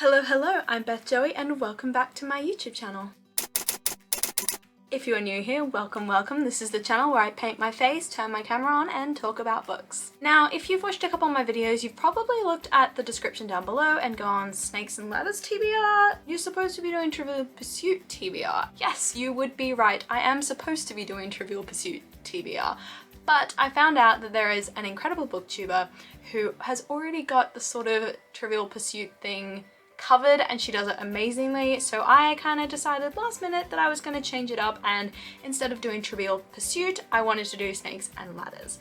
Hello, I'm Beth Joey and welcome back to my YouTube channel. If you are new here, welcome. This is the channel where I paint my face, turn my camera on, and talk about books. Now, if you've watched a couple of my videos, you've probably looked at the description down below and gone, Snakes and Ladders TBR? You're supposed to be doing Trivial Pursuit TBR. Yes, you would be right. I am supposed to be doing Trivial Pursuit TBR. But I found out that there is an incredible booktuber who has already got the sort of Trivial Pursuit thing covered, and she does it amazingly, so I kind of decided last minute that I was going to change it up, and instead of doing Trivial Pursuit, I wanted to do Snakes and Ladders.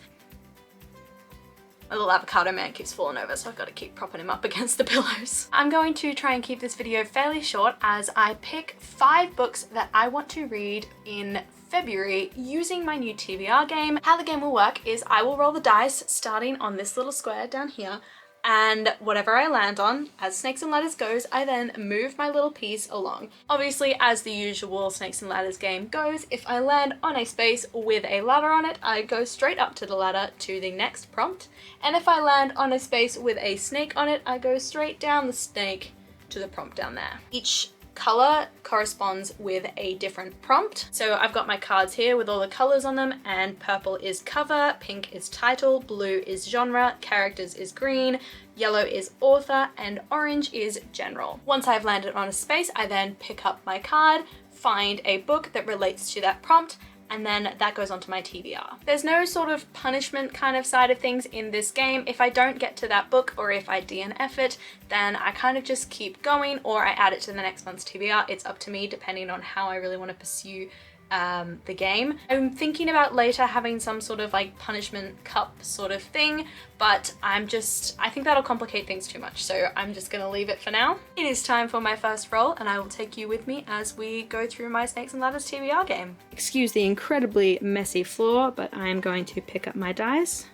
My little avocado man keeps falling over, so I've got to keep propping him up against the pillows. I'm going to try and keep this video fairly short as I pick 5 books that I want to read in February using my new TBR game. How the game will work is I will roll the dice starting on this little square down here, and whatever I land on, as Snakes and Ladders goes, I then move my little piece along. Obviously, as the usual Snakes and Ladders game goes, if I land on a space with a ladder on it, I go straight up to the ladder to the next prompt. And if I land on a space with a snake on it, I go straight down the snake to the prompt down there. Each color corresponds with a different prompt. So I've got my cards here with all the colors on them, and purple is cover, pink is title, blue is genre, characters is green, yellow is author, and orange is general. Once I've landed on a space, I then pick up my card, find a book that relates to that prompt, and then that goes onto my TBR. There's no sort of punishment kind of side of things in this game. If I don't get to that book, or if I DNF it, then I kind of just keep going, or I add it to the next month's TBR. It's up to me depending on how I really want to pursue the game. I'm thinking about later having some sort of like punishment cup sort of thing, but I think that'll complicate things too much, so I'm just gonna leave it for now. It is time for my first roll, and I will take you with me as we go through my Snakes and Ladders TBR game. Excuse the incredibly messy floor, but I'm going to pick up my dice,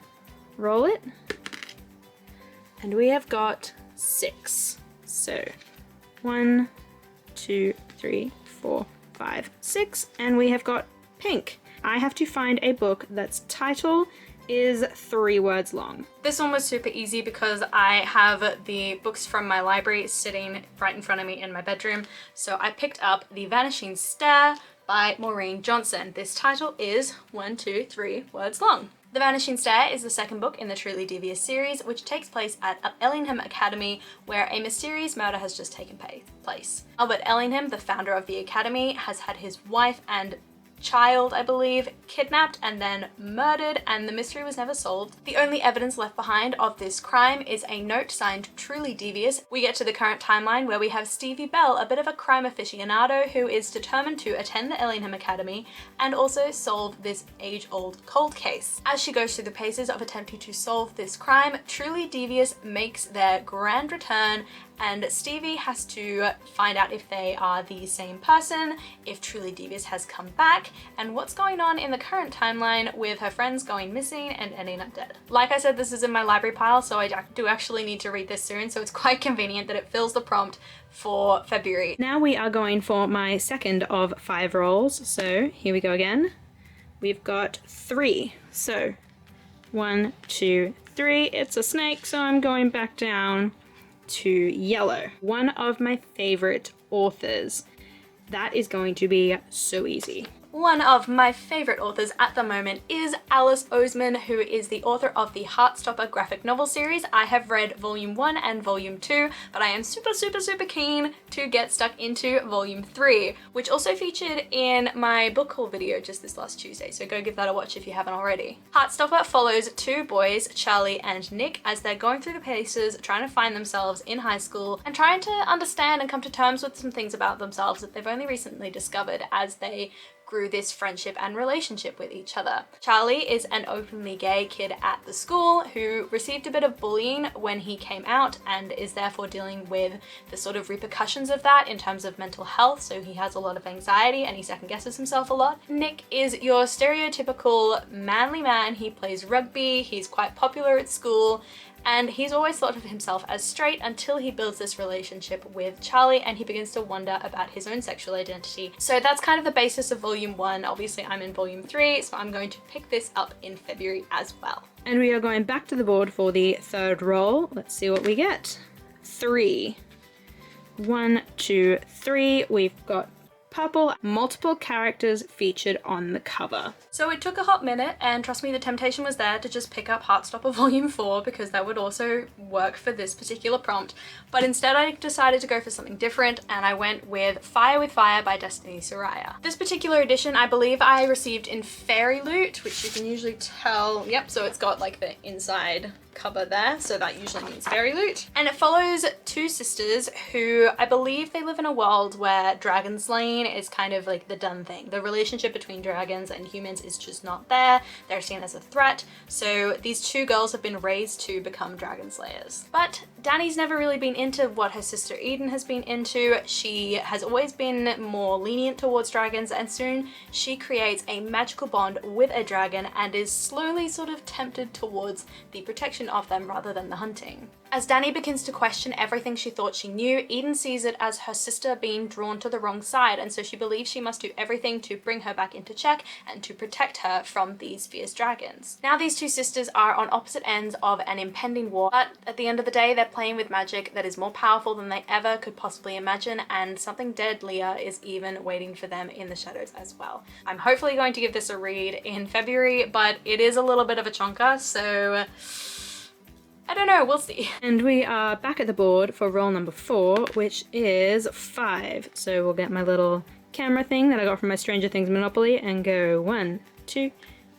roll it, and we have got 6. So 1, 2, 3, 4, 5, 6, and we have got pink. I have to find a book that's title is 3 words long. This one was super easy because I have the books from my library sitting right in front of me in my bedroom. So I picked up The Vanishing Stair by Maureen Johnson. This title is 1, 2, 3 words long. The Vanishing Stair is the second book in the Truly Devious series, which takes place at Ellingham Academy, where a mysterious murder has just taken place. Albert Ellingham, the founder of the academy, has had his wife and child, I believe, kidnapped and then murdered, and the mystery was never solved. The only evidence left behind of this crime is a note signed Truly Devious. We get to the current timeline where we have Stevie Bell, a bit of a crime aficionado who is determined to attend the Ellingham Academy and also solve this age-old cold case. As she goes through the paces of attempting to solve this crime, Truly Devious makes their grand return, and Stevie has to find out if they are the same person, if Truly Devious has come back, and what's going on in the current timeline with her friends going missing and ending up dead. Like I said, this is in my library pile, so I do actually need to read this soon, so it's quite convenient that it fills the prompt for February. Now we are going for my second of 5 rolls, so here we go again. We've got 3, so 1, 2, 3, it's a snake, so I'm going back down to yellow. One of my favorite authors. That is going to be so easy. One of my favorite authors at the moment is Alice Oseman, who is the author of the Heartstopper graphic novel series. I have read volume 1 and volume 2, but I am super keen to get stuck into volume 3, which also featured in my book haul video just this last Tuesday, so go give that a watch if you haven't already. Heartstopper follows 2 boys, Charlie and Nick, as they're going through the paces, trying to find themselves in high school and trying to understand and come to terms with some things about themselves that they've only recently discovered as they grew this friendship and relationship with each other. Charlie is an openly gay kid at the school who received a bit of bullying when he came out and is therefore dealing with the sort of repercussions of that in terms of mental health, so he has a lot of anxiety and he second guesses himself a lot. Nick is your stereotypical manly man. He plays rugby, he's quite popular at school, and he's always thought of himself as straight until he builds this relationship with Charlie and he begins to wonder about his own sexual identity. So that's kind of the basis of volume 1. Obviously I'm in volume 3, so I'm going to pick this up in February as well. And we are going back to the board for the third roll. Let's see what we get. 3. 1, 2, 3. We've got purple, multiple characters featured on the cover. So it took a hot minute, and trust me, the temptation was there to just pick up Heartstopper Volume 4 because that would also work for this particular prompt. But instead I decided to go for something different, and I went with Fire by Destiny Soria. This particular edition I believe I received in Fairy Loot, which you can usually tell, yep, so it's got like the inside cover there, so that usually means Fairy Loot. And it follows two sisters who I believe they live in a world where dragon slaying is kind of like the done thing. The relationship between dragons and humans is just not there. They're seen as a threat. So these two girls have been raised to become dragon slayers. But Dani's never really been into what her sister Eden has been into. She has always been more lenient towards dragons, and soon she creates a magical bond with a dragon and is slowly sort of tempted towards the protection of them rather than the hunting. As Dani begins to question everything she thought she knew, Eden sees it as her sister being drawn to the wrong side, and so she believes she must do everything to bring her back into check and to protect her from these fierce dragons. Now these two sisters are on opposite ends of an impending war, but at the end of the day they're playing with magic that is more powerful than they ever could possibly imagine, and something deadlier is even waiting for them in the shadows as well. I'm hopefully going to give this a read in February, but it is a little bit of a chonker, so I don't know, we'll see. And we are back at the board for roll number 4, which is 5. So we'll get my little camera thing that I got from my Stranger Things Monopoly and go 1, 2,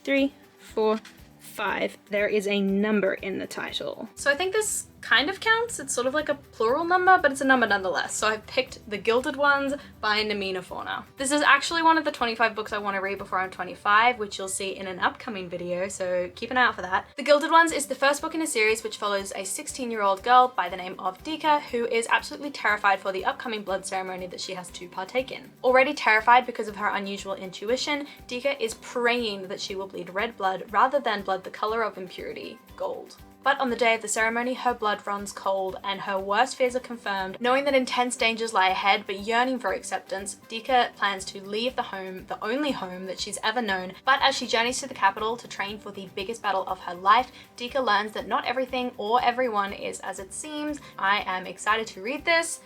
3, 4, 5. There is a number in the title. So I think this kind of counts. It's sort of like a plural number, but it's a number nonetheless. So I've picked The Gilded Ones by Namina Forna. This is actually one of the 25 books I want to read before I'm 25, which you'll see in an upcoming video, so keep an eye out for that. The Gilded Ones is the first book in a series which follows a 16-year-old girl by the name of Dika, who is absolutely terrified for the upcoming blood ceremony that she has to partake in. Already terrified because of her unusual intuition, Dika is praying that she will bleed red blood rather than blood the color of impurity, gold. But on the day of the ceremony, her blood runs cold and her worst fears are confirmed. Knowing that intense dangers lie ahead, but yearning for acceptance, Dika plans to leave the home, the only home that she's ever known. But as she journeys to the capital to train for the biggest battle of her life, Dika learns that not everything or everyone is as it seems. I am excited to read this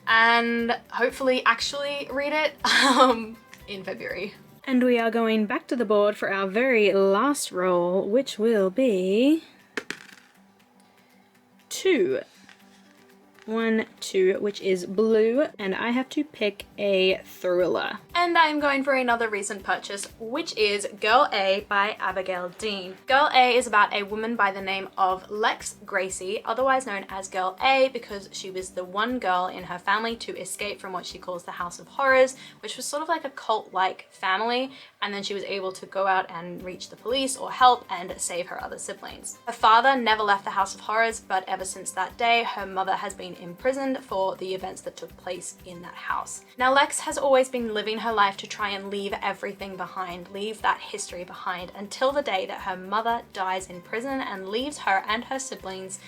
and hopefully actually read it in February. And we are going back to the board for our very last roll, which will be 2. 1, 2, which is blue, and I have to pick a thriller. And I'm going for another recent purchase, which is Girl A by Abigail Dean. Girl A is about a woman by the name of Lex Gracie, otherwise known as Girl A because she was the one girl in her family to escape from what she calls the House of Horrors, which was sort of like a cult-like family, and then she was able to go out and reach the police or help and save her other siblings. Her father never left the House of Horrors, but ever since that day, her mother has been imprisoned for the events that took place in that house. Now Lex has always been living her life to try and leave everything behind, leave that history behind, until the day that her mother dies in prison and leaves her and her siblings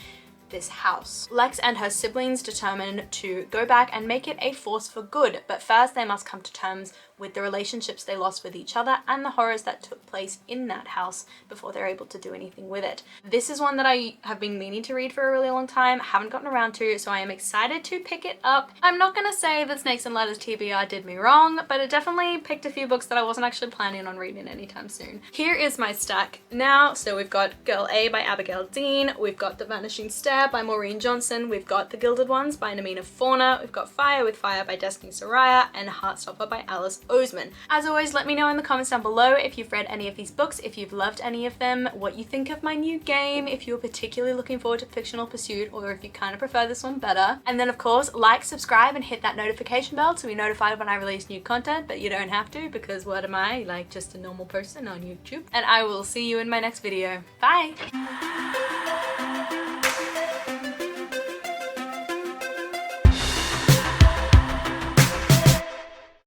this house. Lex and her siblings determine to go back and make it a force for good, but first they must come to terms with the relationships they lost with each other and the horrors that took place in that house before they're able to do anything with it. This is one that I have been meaning to read for a really long time, haven't gotten around to, so I am excited to pick it up. I'm not gonna say that Snakes and Ladders TBR did me wrong, but it definitely picked a few books that I wasn't actually planning on reading anytime soon. Here is my stack now. So we've got Girl A by Abigail Dean, we've got The Vanishing Stair by Maureen Johnson, we've got The Gilded Ones by Namina Forna, we've got Fire by Destiny Soria, and Heartstopper by Alice Oseman. As always, let me know in the comments down below if you've read any of these books, if you've loved any of them, what you think of my new game, if you're particularly looking forward to Fictional Pursuit, or if you kind of prefer this one better. And then of course, like, subscribe, and hit that notification bell to be notified when I release new content, but you don't have to because what am I, like just a normal person on YouTube? And I will see you in my next video. Bye!